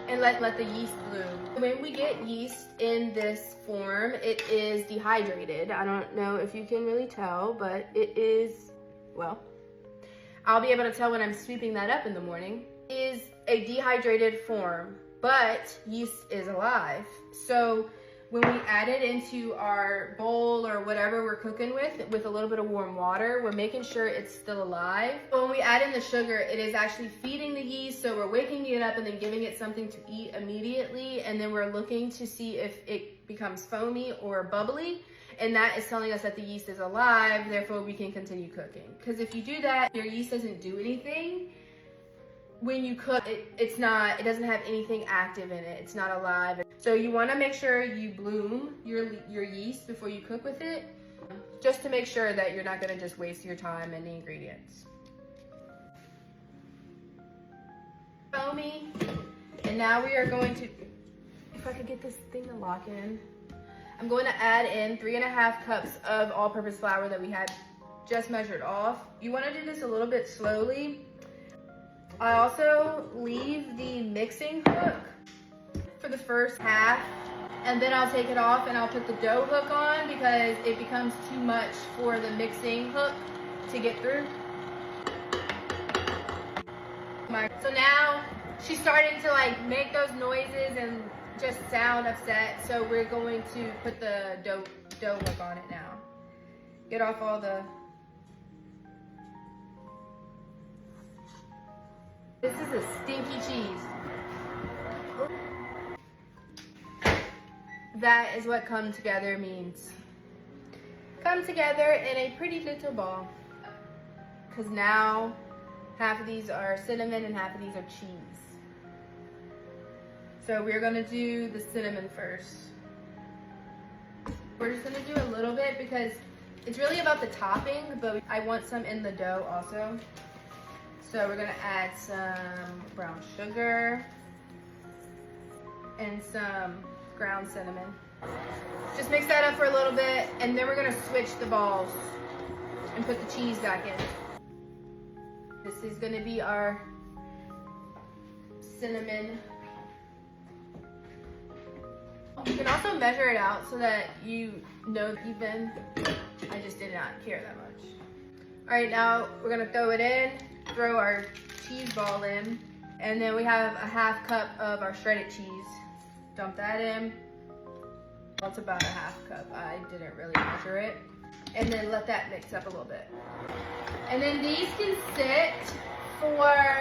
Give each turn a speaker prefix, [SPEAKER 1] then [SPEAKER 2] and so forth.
[SPEAKER 1] and let the yeast bloom. When we get yeast in this form, it is dehydrated. I don't know if you can really tell, but it is, well, I'll be able to tell when I'm sweeping that up in the morning. It is a dehydrated form, but yeast is alive. So when we add it into our bowl or whatever we're cooking with a little bit of warm water, we're making sure it's still alive. But when we add in the sugar, it is actually feeding the yeast, so we're waking it up and then giving it something to eat immediately, and then we're looking to see if it becomes foamy or bubbly, and that is telling us that the yeast is alive, therefore we can continue cooking. Because if you do that, your yeast doesn't do anything. When you cook, it doesn't have anything active in it. It's not alive. So you want to make sure you bloom your yeast before you cook with it, just to make sure that you're not going to just waste your time and the ingredients. Foamy. And now we are going to, if I could get this thing to lock in, I'm going to add in 3.5 cups of all-purpose flour that we had just measured off. You want to do this a little bit slowly. I also leave the mixing hook for the first half, and then I'll take it off and I'll put the dough hook on because it becomes too much for the mixing hook to get through. So now she's starting to like make those noises and just sound upset, so we're going to put the dough hook on it now. Get off all the... This is a stinky cheese. That is what come together means. Come together in a pretty little ball. Because now half of these are cinnamon and half of these are cheese. So we're gonna do the cinnamon first. We're just gonna do a little bit because it's really about the topping, but I want some in the dough also. So we're gonna add some brown sugar and some ground cinnamon. Just mix that up for a little bit, and then we're gonna switch the balls and put the cheese back in. This is gonna be our cinnamon. You can also measure it out so that you know even. I just did not care that much. All right, now we're gonna throw it in. Throw our cheese ball in, and then we have a 1/2 cup of our shredded cheese. Dump that in. That's about a 1/2 cup. I didn't really measure it. And then let that mix up a little bit. And then these can sit for